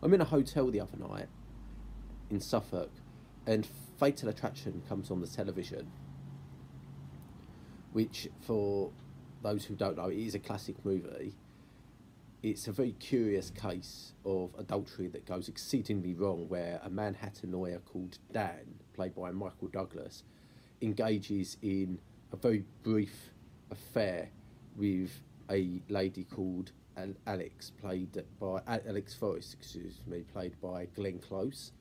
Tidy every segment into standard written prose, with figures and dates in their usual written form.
I'm in a hotel the other night in Suffolk, and Fatal Attraction comes on the television, which, for those who don't know, it is a classic movie. It's a very curious case of adultery that goes exceedingly wrong, where a Manhattan lawyer called Dan, played by Michael Douglas, engages in a very brief affair with a lady called Alex, played by Alex Forrest, excuse me, played by Glenn Close.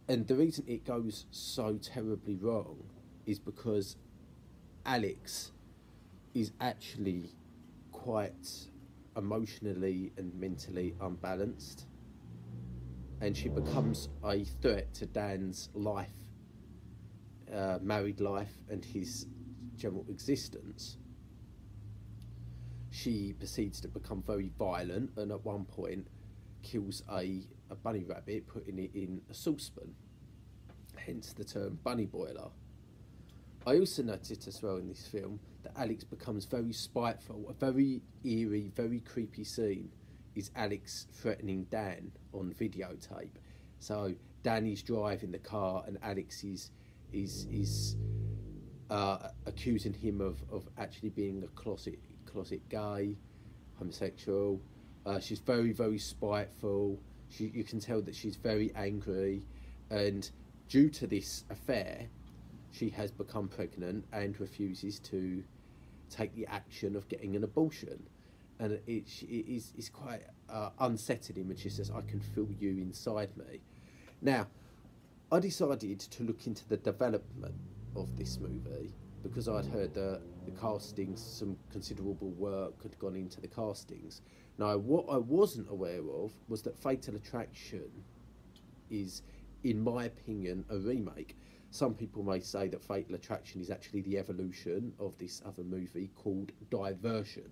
And the reason it goes so terribly wrong is because Alex is actually quite emotionally and mentally unbalanced, and she becomes a threat to Dan's life, married life, and his general existence. She proceeds to become very violent, and at one point kills a bunny rabbit, putting it in a saucepan, hence the term bunny boiler. I also noticed as well in this film that Alex becomes very spiteful. A very eerie, very creepy scene is Alex threatening Dan on videotape. So Dan is driving the car, and Alex is accusing him of actually being a closet gay, homosexual. She's very, very spiteful. You can tell that she's very angry, and due to this affair, she has become pregnant and refuses to take the action of getting an abortion. And it is quite unsettling when she says, "I can feel you inside me." Now, I decided to look into the development of this movie because I'd heard that the castings, some considerable work had gone into the castings. Now, what I wasn't aware of was that Fatal Attraction is, in my opinion, a remake. Some people may say that Fatal Attraction is actually the evolution of this other movie called Diversion.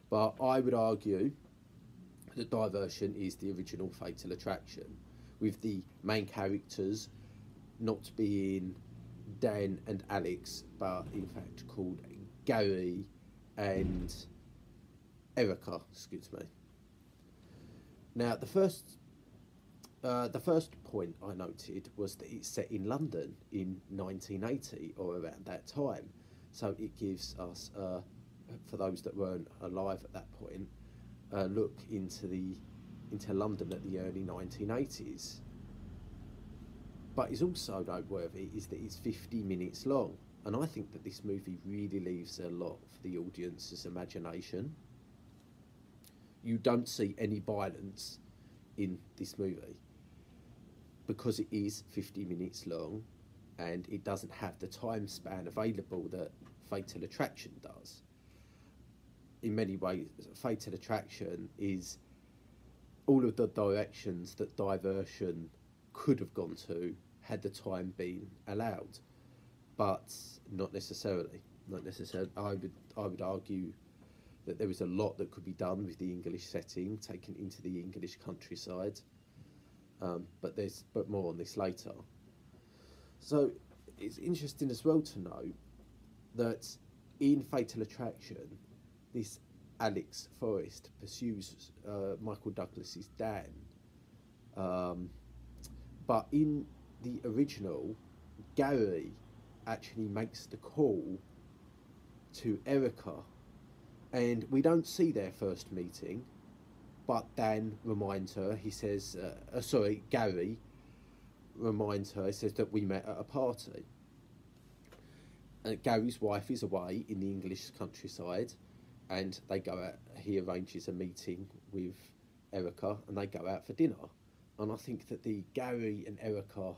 But I would argue that Diversion is the original Fatal Attraction, with the main characters not being Dan and Alex, but in fact called Gary and Erica, excuse me. Now, the first point I noted was that it's set in London in 1980 or around that time. So it gives us, for those that weren't alive at that point, a look into London at the early 1980s. But it's also noteworthy is that it's 50 minutes long, and I think that this movie really leaves a lot for the audience's imagination. You don't see any violence in this movie because it is 50 minutes long, and it doesn't have the time span available that Fatal Attraction does. In many ways, Fatal Attraction is all of the directions that Diversion could have gone to had the time been allowed, but not necessarily. Not necessarily. I would argue that there is a lot that could be done with the English setting, taken into the English countryside. But more on this later. So it's interesting as well to know that in Fatal Attraction, this Alex Forrest pursues Michael Douglas's Dan, but in the original, Gary actually makes the call to Erica, and we don't see their first meeting. But Dan reminds her, he says, Gary reminds her, he says that we met at a party. And Gary's wife is away in the English countryside, and they go out, he arranges a meeting with Erica, and they go out for dinner. And I think that the Gary and Erica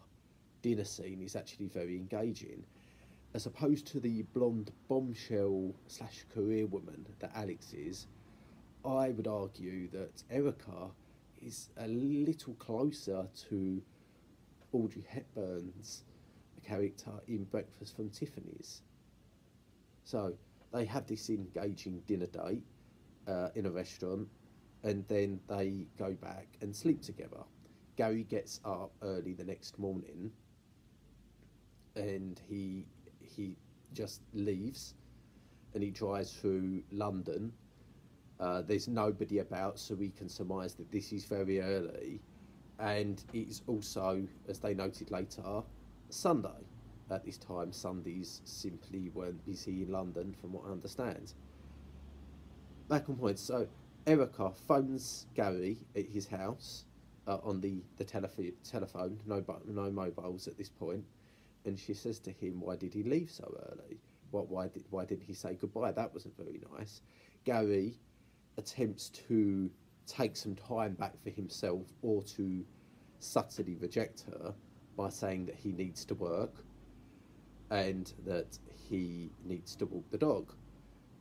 dinner scene is actually very engaging, as opposed to the blonde bombshell / career woman that Alex is. I would argue that Erica is a little closer to Audrey Hepburn's character in Breakfast from Tiffany's. So they have this engaging dinner date in a restaurant, and then they go back and sleep together. Gary gets up early the next morning, and he just leaves, and he drives through London, There's nobody about, so we can surmise that this is very early. And it's also, as they noted later, Sunday. At this time, Sundays simply weren't busy in London, from what I understand. Back on point. So Erica phones Gary at his house on the telephone. No mobiles at this point, and she says to him, "Why did he leave so early? Why didn't he say goodbye? That wasn't very nice." Gary attempts to take some time back for himself, or to subtly reject her by saying that he needs to work and that he needs to walk the dog.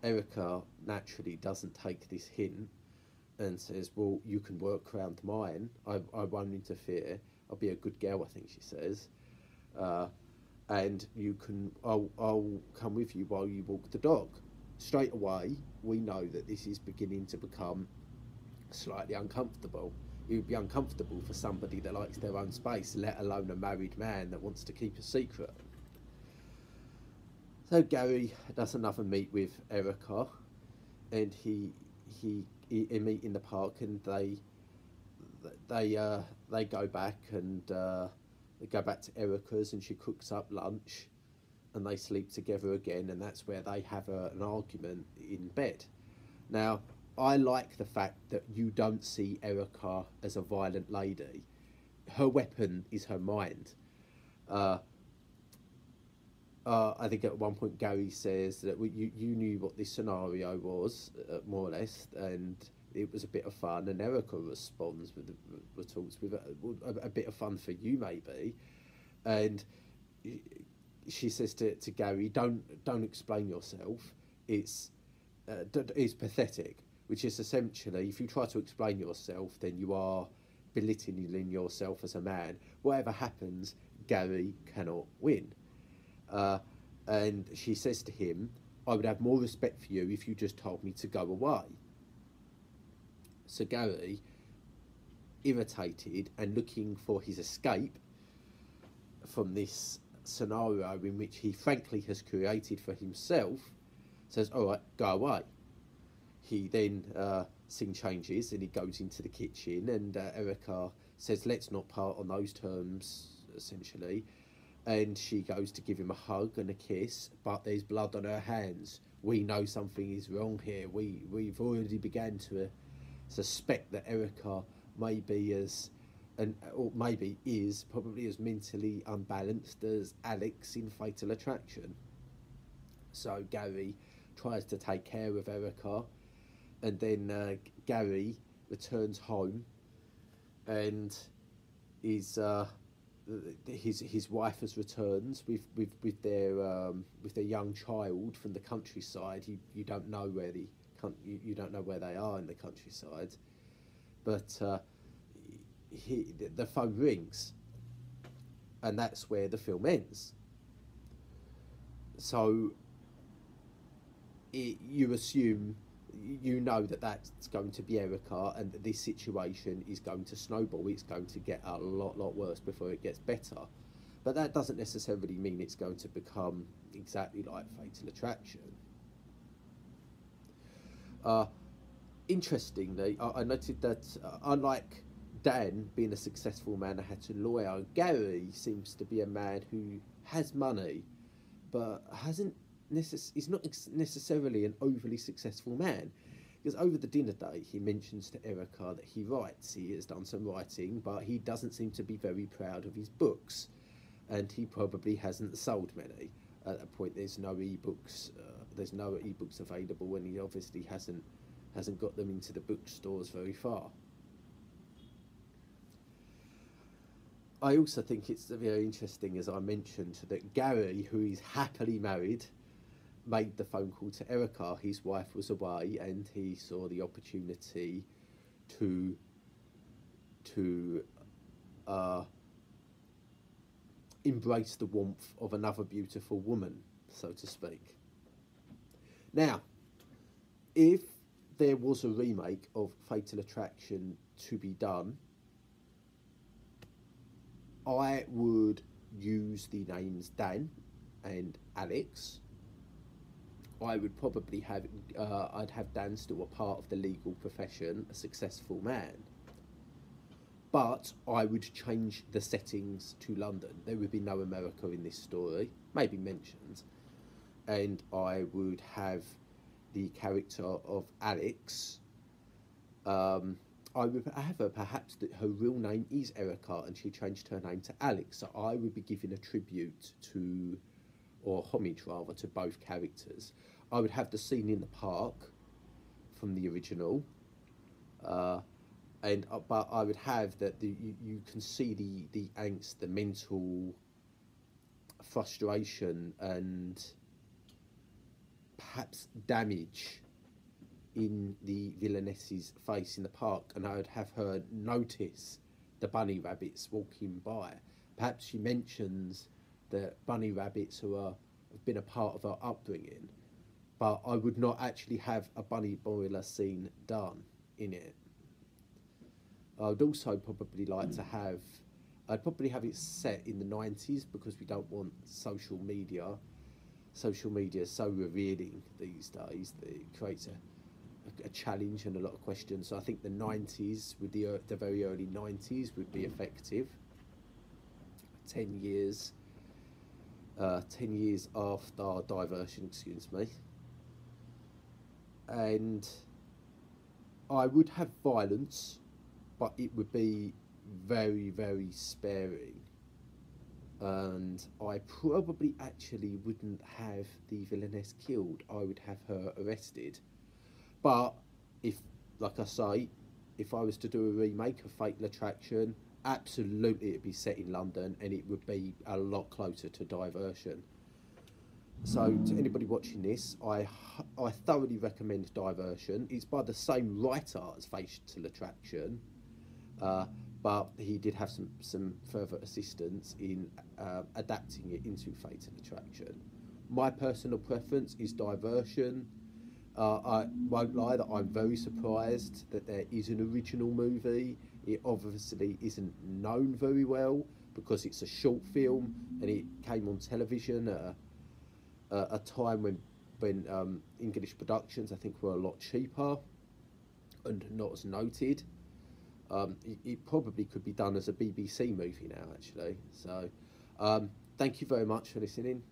Erica naturally doesn't take this hint and says, "Well, you can work around mine. I won't interfere. I'll be a good girl," I think she says. And I'll come with you while you walk the dog. Straight away, we know that this is beginning to become slightly uncomfortable. It would be uncomfortable for somebody that likes their own space, let alone a married man that wants to keep a secret. So Gary does another meet with Erica, and he meet in the park, and they go back, and they go back to Erica's, and she cooks up lunch, and they sleep together again, and that's where they have an argument in bed. Now, I like the fact that you don't see Erica as a violent lady. Her weapon is her mind. I think at one point Gary says that you knew what this scenario was, more or less, and it was a bit of fun. And Erica responds with a bit of fun for you, maybe. And she says to Gary, don't explain yourself. It's pathetic, which is essentially, if you try to explain yourself, then you are belittling yourself as a man. Whatever happens, Gary cannot win. And she says to him, "I would have more respect for you if you just told me to go away." So Gary, irritated and looking for his escape from this scenario in which he frankly has created for himself, says, "All right, go away." He then scene changes, and he goes into the kitchen, and Erica says, "Let's not part on those terms," essentially. And she goes to give him a hug and a kiss, but there's blood on her hands. We know something is wrong here. We've already began to suspect that Erica may be probably as mentally unbalanced as Alex in Fatal Attraction. So Gary tries to take care of Erica, and then Gary returns home, and his wife has returned with their young child from the countryside. You don't know where you don't know where they are in the countryside, but the phone rings, and that's where the film ends. So you assume, you know, that that's going to be Erica, and that this situation is going to snowball. It's going to get a lot worse before it gets better. But that doesn't necessarily mean it's going to become exactly like Fatal Attraction. Interestingly, I noted that unlike Dan being a successful man, I had to lawyer, Gary seems to be a man who has money, but is not necessarily an overly successful man. Because over the dinner date, he mentions to Erica that he writes. He has done some writing, but he doesn't seem to be very proud of his books, and he probably hasn't sold many. At that point, there's no ebooks. There's no ebooks available, and he obviously hasn't got them into the bookstores very far. I also think it's very interesting, as I mentioned, that Gary, who is happily married, made the phone call to Erica. His wife was away, and he saw the opportunity to embrace the warmth of another beautiful woman, so to speak. Now, if there was a remake of Fatal Attraction to be done, I would use the names Dan and Alex, I would probably have, I'd have Dan still a part of the legal profession, a successful man. But I would change the settings to London. There would be no America in this story, maybe mentioned. And I would have the character of Alex. I would have her, perhaps that her real name is Erica and she changed her name to Alex. So I would be giving a tribute to, or homage rather, to both characters. I would have the scene in the park from the original. But I would have that you can see the angst, the mental frustration, and perhaps damage in the villainess's face in the park, and I would have her notice the bunny rabbits walking by. Perhaps she mentions the bunny rabbits have been a part of her upbringing, but I would not actually have a bunny boiler scene done in it. I'd also probably like to have, I'd probably have it set in the 90s because we don't want social media. Social media is so revealing these days that it creates a challenge and a lot of questions. So I think the 90s, with the very early 90s, would be effective. 10 years after Diversion, excuse me. And I would have violence, but it would be very, very sparing. And I probably actually wouldn't have the villainess killed. I would have her arrested. But if, like I say, if I was to do a remake of Fatal Attraction, absolutely it'd be set in London and it would be a lot closer to Diversion. So to anybody watching this, I thoroughly recommend Diversion. It's by the same writer as Fatal Attraction, but he did have some further assistance in adapting it into Fatal Attraction. My personal preference is Diversion. I won't lie that I'm very surprised that there is an original movie. It obviously isn't known very well because it's a short film and it came on television at a time when English productions, I think, were a lot cheaper and not as noted. It probably could be done as a BBC movie now, actually. So thank you very much for listening.